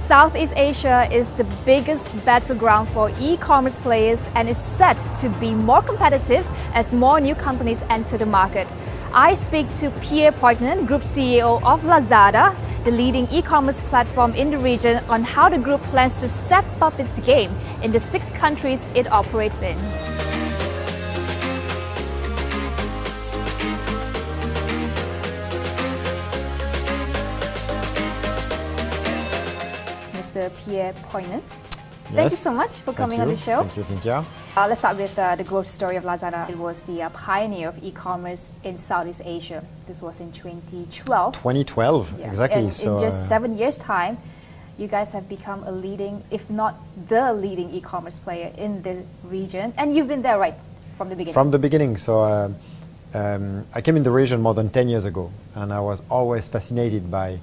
Southeast Asia is the biggest battleground for e-commerce players and is set to be more competitive as more new companies enter the market. I speak to Pierre Poignant, Group CEO of Lazada, the leading e-commerce platform in the region, on how the group plans to step up its game in the 6 countries it operates in. Mr. Pierre Poignant, thank you so much for coming on the show. Thank you, Cynthia. Let's start with the growth story of Lazada. It was the pioneer of e-commerce in Southeast Asia. This was in 2012. 2012, Yeah. exactly. In just 7 years' time, you guys have become a leading, if not the leading e-commerce player in the region. And you've been there right from the beginning. From the beginning. So I came in the region more than 10 years ago, and I was always fascinated by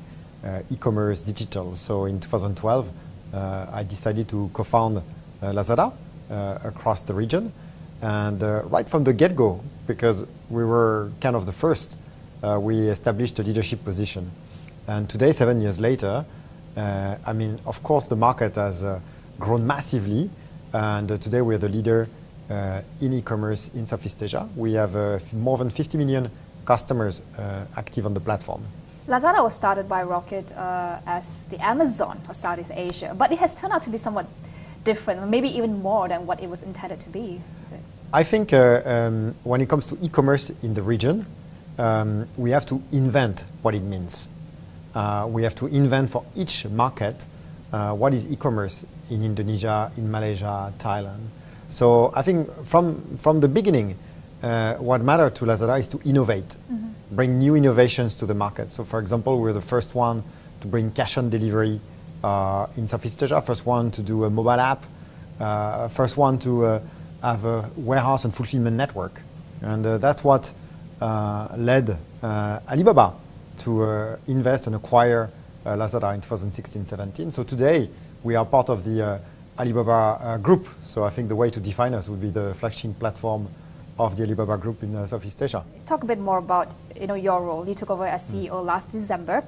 e-commerce, digital. So in 2012, I decided to co-found Lazada across the region. And right from the get-go, because we were kind of the first, we established a leadership position. And today, 7 years later, I mean, of course, the market has grown massively. And today, we're the leader in e-commerce in Southeast Asia. We have more than 50 million customers active on the platform. Lazada was started by Rocket as the Amazon of Southeast Asia, but it has turned out to be somewhat different, maybe even more than what it was intended to be. Is it? I think when it comes to e-commerce in the region, we have to invent what it means. We have to invent for each market what is e-commerce in Indonesia, in Malaysia, Thailand. So I think from the beginning, what mattered to Lazada is to innovate, bring new innovations to the market. So for example, we're the first one to bring cash on delivery in Southeast Asia, first one to do a mobile app, first one to have a warehouse and fulfillment network. And that's what led Alibaba to invest and acquire Lazada in 2016-17. So today, we are part of the Alibaba group. So I think the way to define us would be the flagship platform of the Alibaba group in Southeast Asia. Talk a bit more about your role. You took over as CEO last December.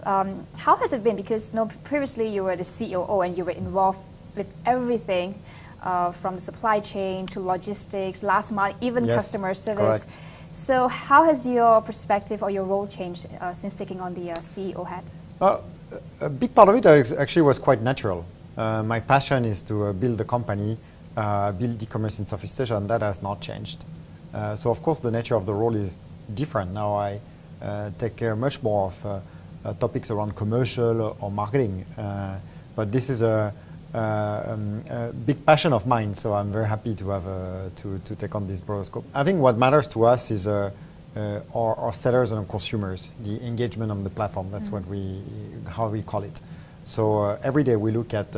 How has it been? Because previously you were the COO and you were involved with everything from the supply chain to logistics, last mile, even customer service. Correct. So how has your perspective or your role changed since taking on the CEO hat? A big part of it actually was quite natural. My passion is to build the company, build e-commerce in Southeast Asia, and that has not changed. So of course the nature of the role is different. Now I take care much more of topics around commercial or marketing. But this is a big passion of mine, so I'm very happy to have to take on this broader scope. I think what matters to us is our sellers and our consumers, the engagement on the platform. That's how we call it. So every day we look at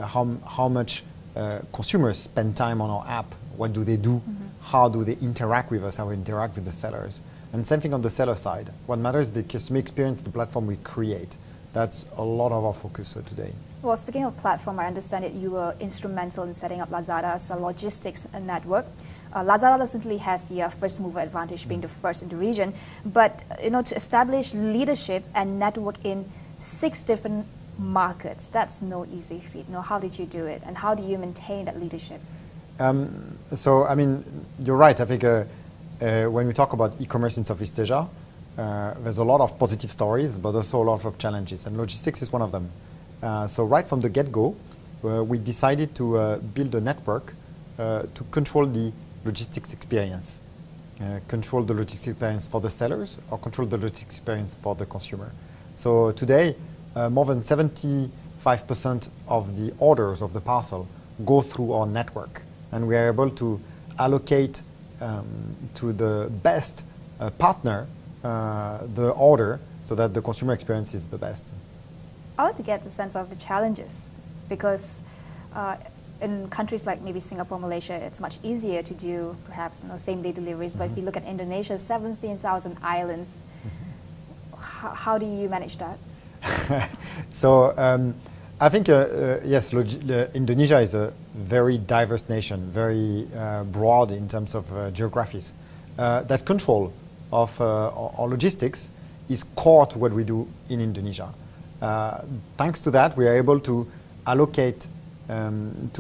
how much consumers spend time on our app. What do they do? How do they interact with us? How we interact with the sellers? And same thing on the seller side. What matters is the customer experience, the platform we create. That's a lot of our focus today. Well, speaking of platform, I understand that you were instrumental in setting up Lazada as a logistics network. Lazada definitely has the first mover advantage, being the first in the region. But to establish leadership and network in 6 different markets, that's no easy feat. How did you do it, and how do you maintain that leadership? So I mean, you're right. I think when we talk about e-commerce in Southeast Asia, there's a lot of positive stories, but also a lot of challenges, and logistics is one of them. So right from the get-go, we decided to build a network to control the logistics experience. Control the logistics experience for the sellers or control the logistics experience for the consumer. So today, more than 75% of the orders of the parcel go through our network. And we are able to allocate to the best partner the order so that the consumer experience is the best. I like to get the sense of the challenges, because in countries like maybe Singapore, Malaysia, it's much easier to do perhaps same-day deliveries. But if you look at Indonesia, 17,000 islands, how do you manage that? So I think, yes, Indonesia is a very diverse nation, very broad in terms of geographies. That control of our logistics is core to what we do in Indonesia. Thanks to that, we are able to allocate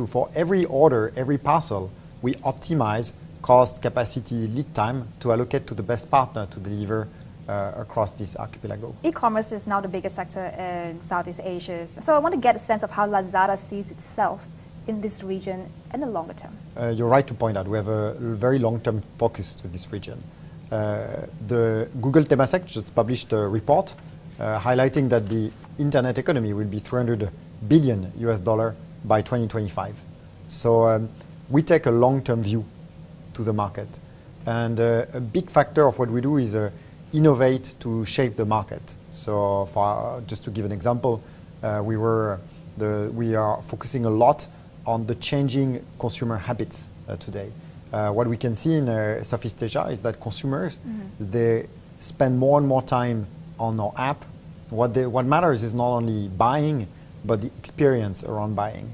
for every order, every parcel, we optimize cost, capacity, lead time to allocate to the best partner to deliver across this archipelago. E-commerce is now the biggest sector in Southeast Asia. So I want to get a sense of how Lazada sees itself in this region in the longer term. You're right to point out we have a very long-term focus to this region. The Google Temasek just published a report highlighting that the internet economy will be $300 billion by 2025. So we take a long-term view to the market. And a big factor of what we do is innovate to shape the market. So just to give an example, we are focusing a lot on the changing consumer habits today. What we can see in Southeast Asia is that consumers, they spend more and more time on our app. What matters is not only buying, but the experience around buying,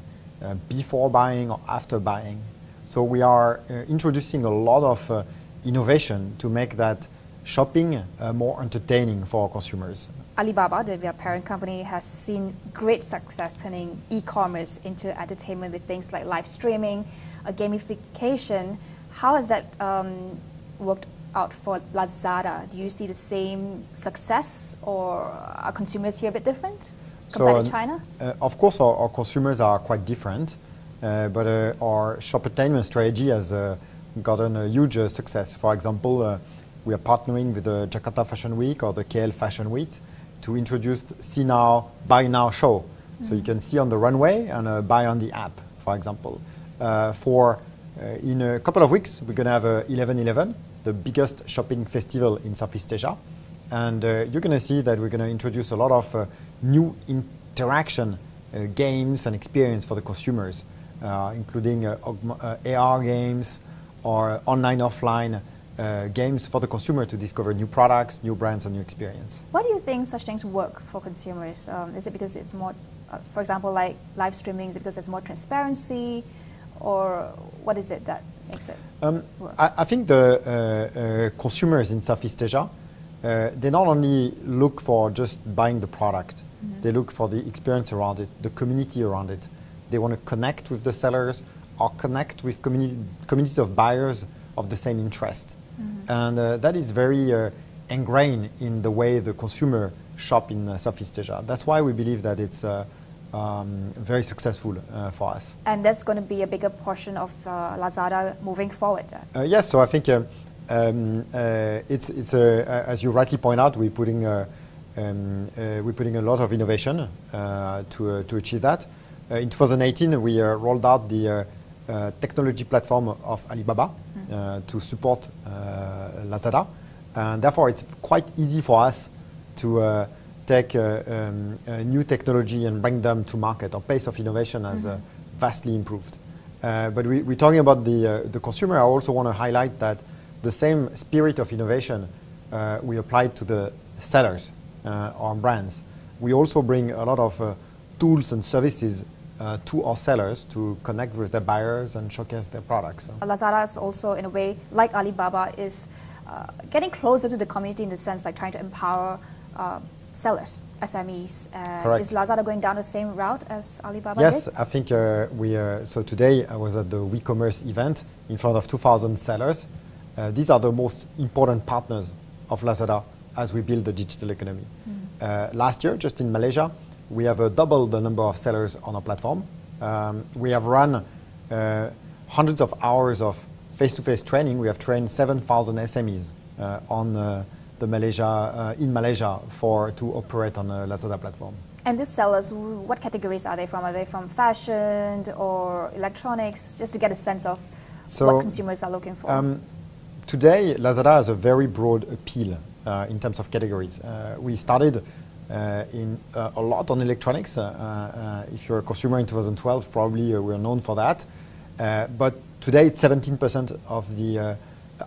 before buying or after buying. So we are introducing a lot of innovation to make that shopping more entertaining for our consumers. Alibaba, their parent company, has seen great success turning e-commerce into entertainment with things like live streaming, gamification. How has that worked out for Lazada? Do you see the same success, or are consumers here a bit different compared to China? Of course, our consumers are quite different, but our shoppertainment strategy has gotten a huge success. For example, we are partnering with the Jakarta Fashion Week or the KL Fashion Week to introduce See Now, Buy Now show. So you can see on the runway and buy on the app, for example. In a couple of weeks, we're going to have 11/11, the biggest shopping festival in Southeast Asia. And you're going to see that we're going to introduce a lot of new interaction games and experience for the consumers, including AR games or online, offline games for the consumer to discover new products, new brands, and new experience. Why do you think such things work for consumers? Is it because it's more, for example, like live streaming, is it because there's more transparency, or what is it that makes it work? I think the consumers in Southeast Asia, they not only look for just buying the product, they look for the experience around it, the community around it. They want to connect with the sellers or connect with communities of buyers of the same interest. And that is very ingrained in the way the consumer shop in Southeast Asia. That's why we believe that it's very successful for us. And that's going to be a bigger portion of Lazada moving forward? Yes, so I think it's as you rightly point out, we're putting a lot of innovation to achieve that. In 2018, we rolled out the technology platform of Alibaba to support Lazada, and therefore it's quite easy for us to take new technology and bring them to market. Our pace of innovation has vastly improved. But we're talking about the consumer. I also want to highlight that the same spirit of innovation we applied to the sellers, our brands. We also bring a lot of tools and services to our sellers to connect with their buyers and showcase their products. Lazada is also, in a way, like Alibaba, is getting closer to the community in the sense like trying to empower sellers, SMEs. Is Lazada going down the same route as Alibaba Yes, did? I think so today I was at the WeCommerce event in front of 2,000 sellers. These are the most important partners of Lazada as we build the digital economy. Last year, just in Malaysia, we have doubled the number of sellers on our platform. We have run hundreds of hours of face-to-face training. We have trained 7,000 SMEs in Malaysia to operate on the Lazada platform. And these sellers, what categories are they from? Are they from fashion or electronics? Just to get a sense of what consumers are looking for. Today, Lazada has a very broad appeal in terms of categories. We started a lot on electronics. If you're a consumer in 2012, probably we're known for that. But today, it's 17% of the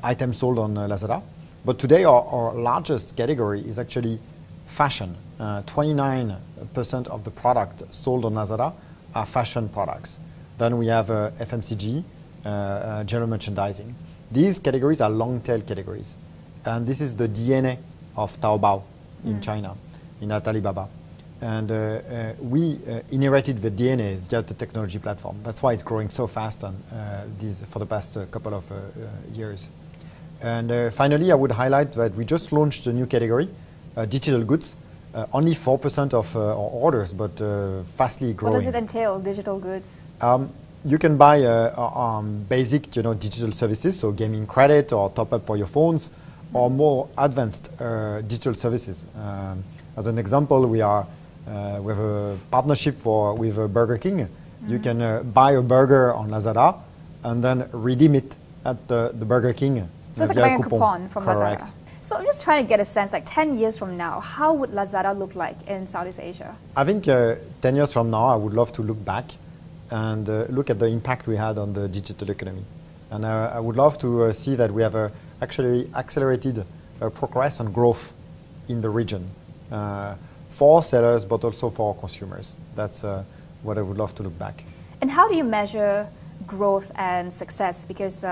items sold on Lazada. But today, our largest category is actually fashion. 29% of the product sold on Lazada are fashion products. Then we have FMCG, general merchandising. These categories are long-tail categories. And this is the DNA of Taobao in China, in Alibaba. And we inherited the DNA via the technology platform. That's why it's growing so fast for the past couple of years. And finally, I would highlight that we just launched a new category, digital goods. Only 4% of our orders, but fastly growing. What does it entail, digital goods? You can buy basic, digital services, so gaming credit or top up for your phones, or more advanced digital services. As an example, we have a partnership with Burger King. You can buy a burger on Lazada and then redeem it at the Burger King. So it's like buying a coupon from Correct. Lazada. So I'm just trying to get a sense, like 10 years from now, how would Lazada look like in Southeast Asia? I think 10 years from now, I would love to look back and look at the impact we had on the digital economy. And I would love to see that we have actually accelerated progress and growth in the region for sellers, but also for consumers. That's what I would love to look back. And how do you measure growth and success? Because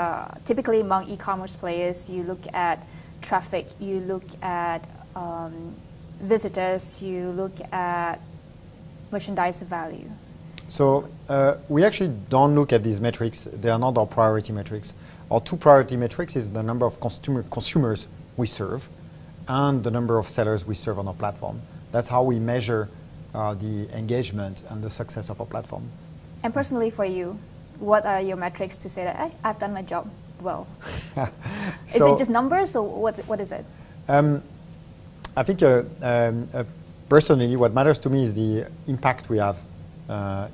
typically among e-commerce players, you look at traffic, you look at visitors, you look at merchandise value. So we actually don't look at these metrics. They are not our priority metrics. Our two priority metrics is the number of consumers we serve and the number of sellers we serve on our platform. That's how we measure the engagement and the success of our platform. And personally for you, what are your metrics to say that, hey, I've done my job well? Is it just numbers, or what is it? I think personally, what matters to me is the impact we have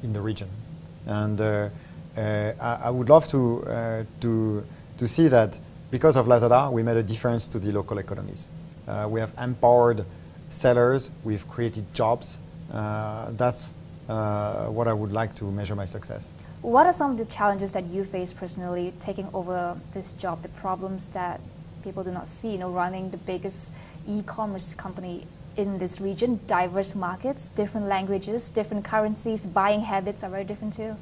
in the region, and I would love to see that because of Lazada, we made a difference to the local economies. We have empowered sellers. We've created jobs. That's what I would like to measure my success. What are some of the challenges that you face personally taking over this job, the problems that people do not see, running the biggest e-commerce company in this region, diverse markets, different languages, different currencies, buying habits are very different too?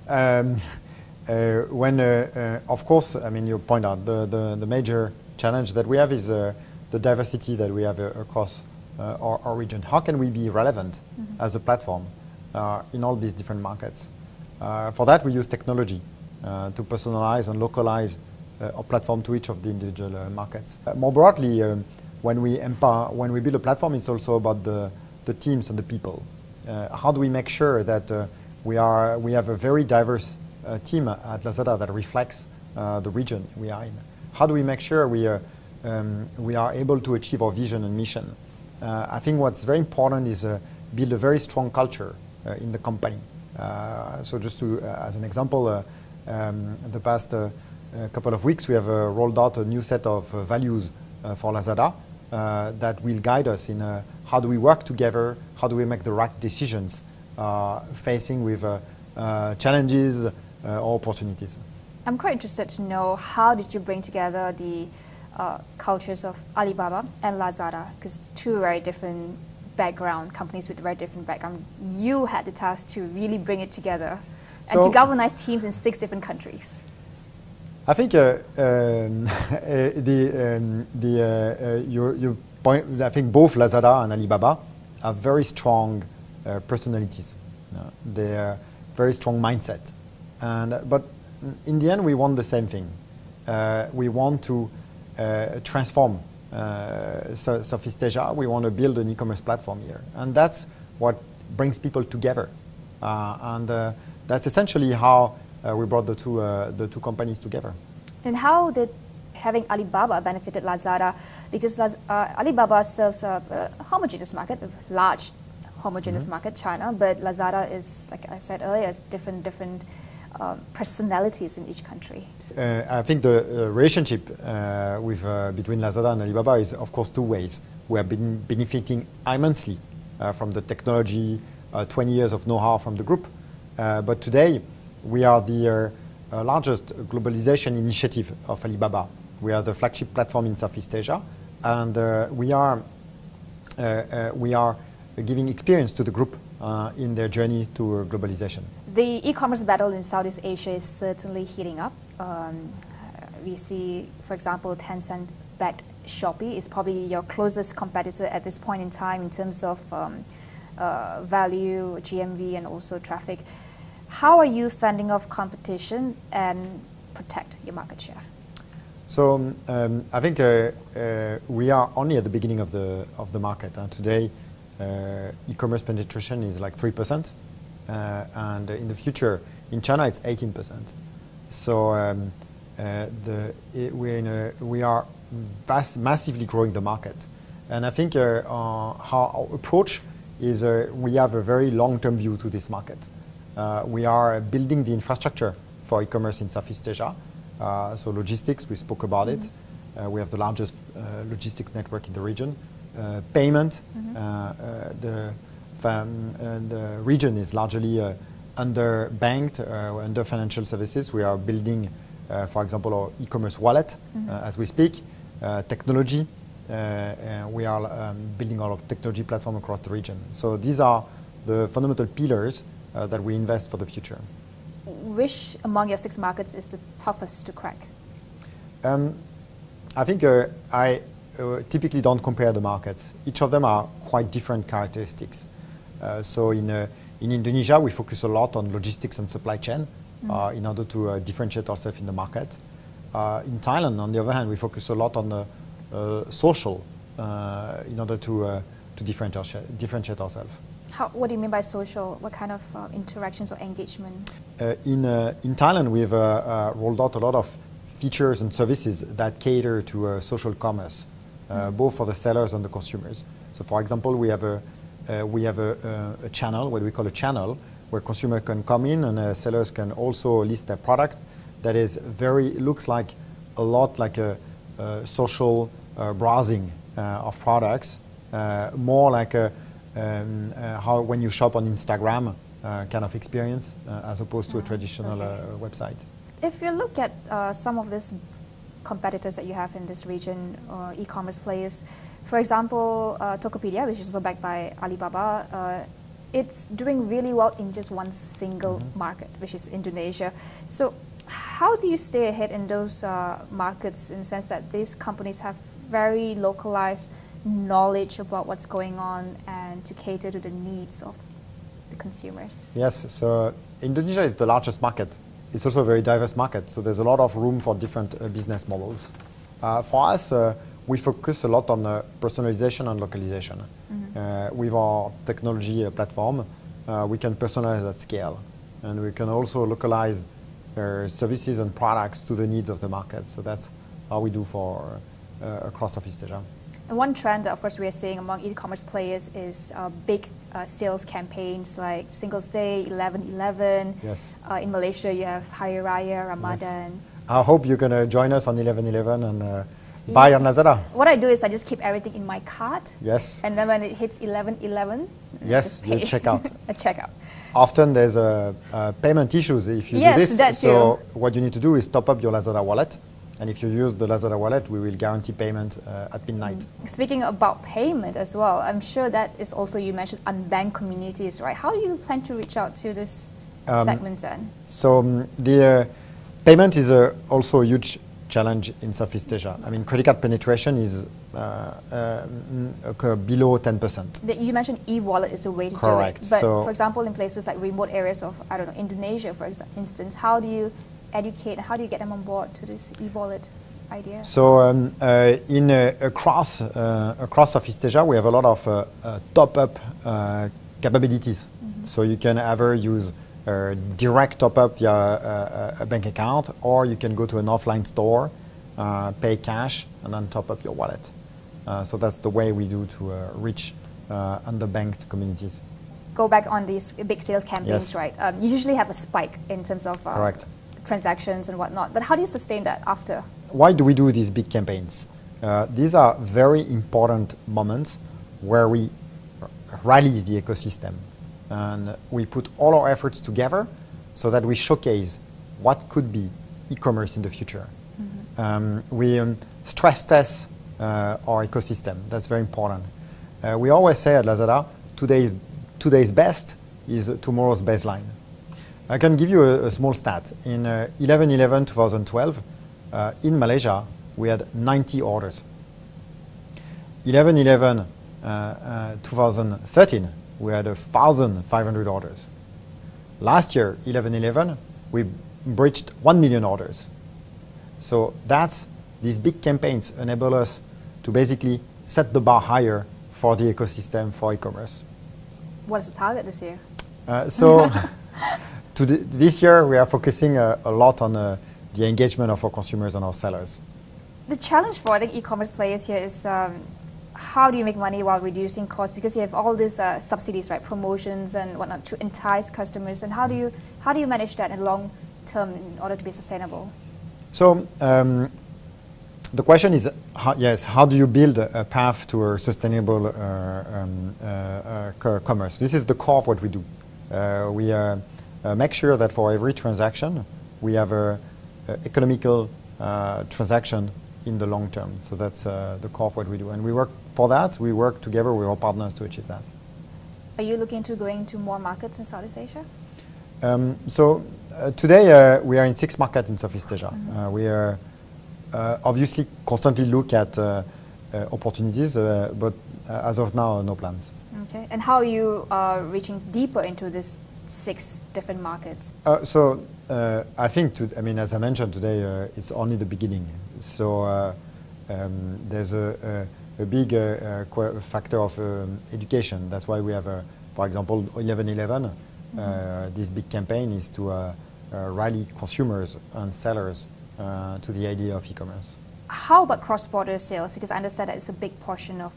Of course, I mean, you point out the major challenge that we have is the diversity that we have across our region. How can we be relevant as a platform in all these different markets? For that, we use technology to personalize and localize our platform to each of the individual markets. More broadly, when we build a platform, it's also about the teams and the people. How do we make sure that we have a very diverse team at Lazada that reflects the region we are in? How do we make sure we are able to achieve our vision and mission? I think what's very important is build a very strong culture in the company. So just as an example, the past couple of weeks we have rolled out a new set of values for Lazada that will guide us in how do we work together, how do we make the right decisions facing with challenges or opportunities. I'm quite interested to know, how did you bring together the cultures of Alibaba and Lazada, because two very different companies with very different background. You had the task to really bring it together and to galvanize teams in 6 different countries. I think I think both Lazada and Alibaba have very strong personalities. They are very strong mindset, but in the end we want the same thing. We want to transform Southeast Asia. We want to build an e-commerce platform here, and that's what brings people together. And that's essentially how we brought the two companies together. And how did having Alibaba benefited Lazada? Because Alibaba serves a homogeneous market, a large homogeneous market, China, but Lazada is, like I said earlier, is different personalities in each country. I think the relationship between Lazada and Alibaba is, of course, 2 ways. We have been benefiting immensely from the technology, 20 years of know-how from the group. But today, we are the largest globalization initiative of Alibaba. We are the flagship platform in Southeast Asia, and we are giving experience to the group in their journey to globalization. The e-commerce battle in Southeast Asia is certainly heating up. We see, for example, Tencent-backed Shopee is probably your closest competitor at this point in time in terms of value, GMV, and also traffic. How are you fending off competition and protect your market share? So I think we are only at the beginning of the market. Today, e-commerce penetration is like 3%, and in the future, in China, it's 18%. So we are massively growing the market. And I think our approach is we have a very long-term view to this market. We are building the infrastructure for e-commerce in Southeast Asia. So logistics, we spoke about it. We have the largest logistics network in the region. Payment, the region is largely underbanked, under financial services. We are building, for example, our e-commerce wallet as we speak. Technology, we are building our technology platform across the region. So these are the fundamental pillars that we invest for the future. Which among your 6 markets is the toughest to crack? I think I typically don't compare the markets. Each of them are quite different characteristics. So in Indonesia, we focus a lot on logistics and supply chain in order to differentiate ourselves in the market. In Thailand, on the other hand, we focus a lot on the social in order to differentiate ourselves. What do you mean by social? What kind of interactions or engagement? In Thailand, we've rolled out a lot of features and services that cater to social commerce, both for the sellers and the consumers. So, for example, we have a channel, what we call a channel, where consumers can come in and sellers can also list their product. That is looks like a lot like a social browsing of products, more like how when you shop on Instagram kind of experience as opposed to a traditional website. If you look at some of these competitors that you have in this region, or e-commerce players, for example, Tokopedia, which is also backed by Alibaba, it's doing really well in just one single market, which is Indonesia. So how do you stay ahead in those markets in the sense that these companies have very localized knowledge about what's going on and to cater to the needs of the consumers? Yes, so Indonesia is the largest market. It's also a very diverse market, so there's a lot of room for different business models. For us, we focus a lot on personalization and localization. With our technology platform, we can personalize at scale, and we can also localize services and products to the needs of the market. So that's how we do for across Southeast Asia. And one trend that, of course, we are seeing among e-commerce players is big sales campaigns like Singles Day, 11/11. Yes. In Malaysia, you have Hari Raya, Ramadan. Yes. I hope you're going to join us on 11/11 and buy on Lazada. What I do is I just keep everything in my cart. Yes. And then when it hits 11/11, yes, you check out. I check out. Often there's payment issues if you do this. That so too. What you need to do is top up your Lazada wallet. And if you use the Lazada wallet, we will guarantee payment at midnight. Speaking about payment as well, I'm sure that is also, you mentioned unbanked communities, right? How do you plan to reach out to these segments then? So the payment is also a huge challenge in Southeast Asia. I mean, credit card penetration is below 10%. You mentioned e-wallet is a way to Correct. do it. But so for example, in places like remote areas of, I don't know, Indonesia, for instance, how do you educate, how do you get them on board to this e-wallet idea? So across Southeast Asia, we have a lot of top-up capabilities. So you can either use direct top-up via a bank account, or you can go to an offline store, pay cash, and then top up your wallet. So that's the way we do to reach underbanked communities. Go back on these big sales campaigns, Yes. right? You usually have a spike in terms of Correct. transactions and whatnot. But how do you sustain that after? Why do we do these big campaigns? These are very important moments where we rally the ecosystem. And we put all our efforts together so that we showcase what could be e-commerce in the future. We stress test our ecosystem. That's very important. We always say at Lazada, today's best is tomorrow's baseline. I can give you a small stat. In 11/11/2012, in Malaysia, we had 90 orders. 11/11/2013, we had 1,500 orders. Last year, 11/11, we breached 1 million orders. So these big campaigns enable us to basically set the bar higher for the ecosystem for e-commerce. What is the target this year? This year, we are focusing a lot on the engagement of our consumers and our sellers. The challenge for the e-commerce players here is how do you make money while reducing costs? Because you have all these subsidies, right, promotions and whatnot to entice customers. And how do you manage that in long term in order to be sustainable? So the question is, how do you build a path to a sustainable commerce? This is the core of what we do. We make sure that for every transaction, we have an economical transaction in the long term. So that's the core of what we do. And we work for that. We work together with our partners to achieve that. Are you looking to going to more markets in Southeast Asia? Today, we are in 6 markets in Southeast Asia. We are obviously constantly look at opportunities, but as of now, no plans. Okay. And how are you reaching deeper into these 6 different markets? I think, as I mentioned today, it's only the beginning. So there's a big factor of education. That's why we have, for example, 11/11. This big campaign is to rally consumers and sellers to the idea of e-commerce. How about cross-border sales? Because I understand that it's a big portion of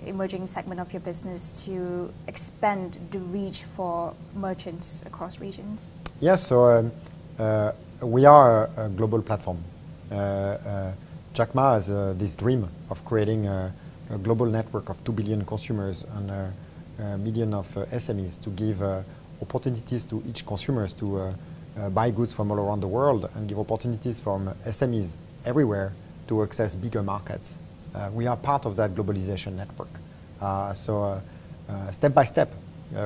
emerging segment of your business to expand the reach for merchants across regions. Yes, so we are a global platform. Jack Ma has this dream of creating a global network of 2 billion consumers and a million of SMEs to give opportunities to each consumers to buy goods from all around the world and give opportunities from SMEs everywhere to access bigger markets. We are part of that globalization network. Step by step,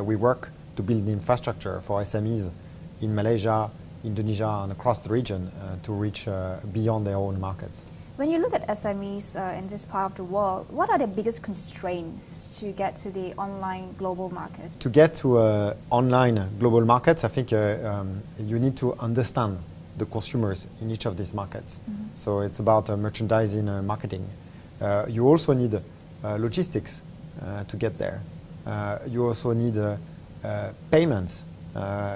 we work to build the infrastructure for SMEs in Malaysia, Indonesia, and across the region to reach beyond their own markets. When you look at SMEs in this part of the world, what are the biggest constraints to get to the online global market? To get to online global markets, I think you need to understand the consumers in each of these markets. So it's about merchandising and marketing. You also need logistics to get there. You also need payments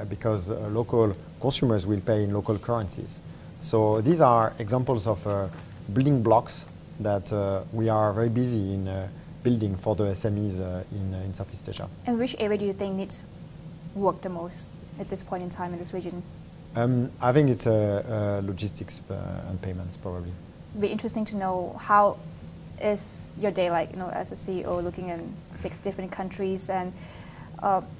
because local consumers will pay in local currencies. So these are examples of building blocks that we are very busy in building for the SMEs in Southeast Asia. And which area do you think needs work the most at this point in time in this region? I think it's logistics and payments, probably. It'd be interesting to know how is your day like, as a CEO looking in 6 different countries, and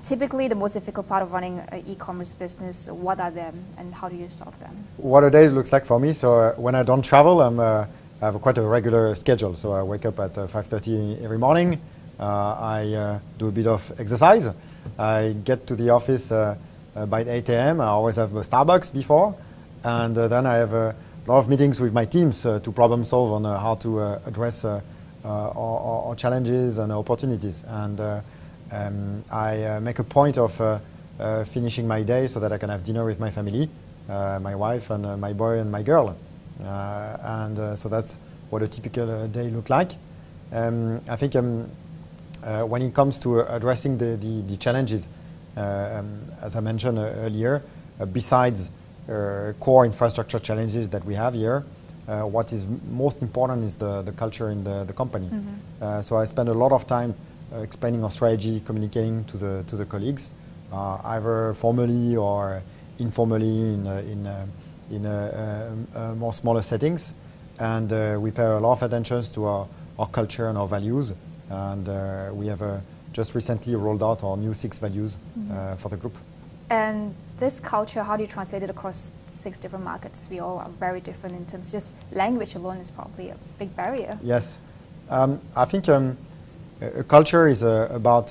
typically the most difficult part of running an e-commerce business, what are them and how do you solve them? What a day looks like for me, so when I don't travel, I have quite a regular schedule. So I wake up at 5:30 every morning, I do a bit of exercise, I get to the office by 8 a.m. I always have a Starbucks before, and then I have a lot of meetings with my teams to problem solve on how to address our challenges and opportunities. And I make a point of finishing my day so that I can have dinner with my family, my wife and my boy and my girl. So that's what a typical day looks like. I think when it comes to addressing the challenges, as I mentioned earlier, besides core infrastructure challenges that we have here, what is most important is the culture in the company. So I spend a lot of time explaining our strategy, communicating to the colleagues, either formally or informally in more smaller settings. And we pay a lot of attention to our culture and our values. And we have just recently rolled out our new 6 values for the group. And this culture, how do you translate it across 6 different markets? We all are very different in terms, just language alone is probably a big barrier. Yes. I think a culture is about,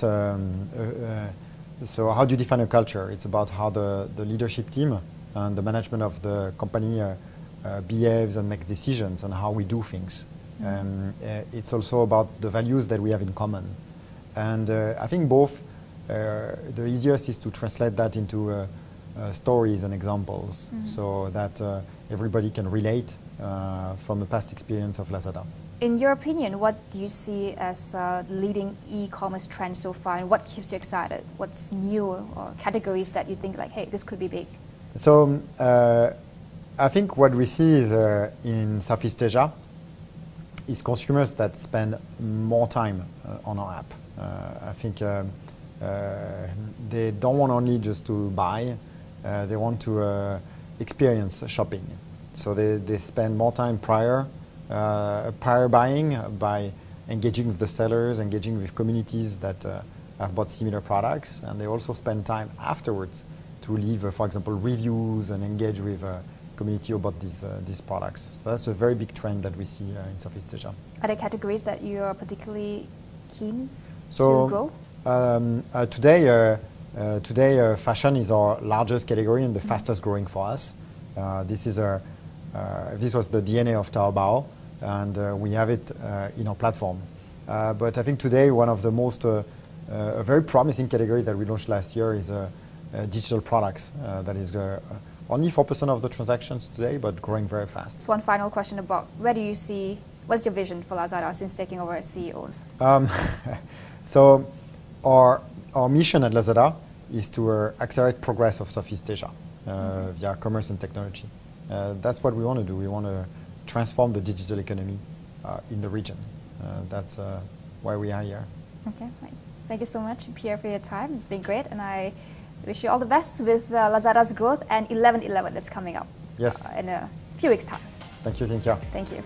so how do you define a culture? It's about how the leadership team and the management of the company behaves and makes decisions and how we do things. It's also about the values that we have in common. And I think both, the easiest is to translate that into stories and examples so that everybody can relate from the past experience of Lazada. In your opinion, what do you see as leading e-commerce trend so far, and what keeps you excited? What's new or categories that you think like, hey, this could be big? So I think what we see is in Southeast Asia is consumers that spend more time on our app. I think they don't want only just to buy, they want to experience shopping. So they spend more time prior buying by engaging with the sellers, engaging with communities that have bought similar products, and they also spend time afterwards to leave, for example, reviews and engage with community about these products. So that's a very big trend that we see in Southeast Asia. Are there categories that you are particularly keen to grow? Today, fashion is our largest category and the fastest growing for us. This was the DNA of Taobao, and we have it in our platform. But I think today one of the most a very promising category that we launched last year is digital products. That is only 4% of the transactions today, but growing very fast. One final question about where do you see, what's your vision for Lazada since taking over as CEO? So our mission at Lazada is to accelerate progress of Southeast Asia via commerce and technology. That's what we want to do. We want to transform the digital economy in the region. That's why we are here. Okay, right. Thank you so much, Pierre, for your time. It's been great, and I wish you all the best with Lazada's growth and 11/11 that's coming up yes. in a few weeks' time. Thank you, Cynthia. Thank you.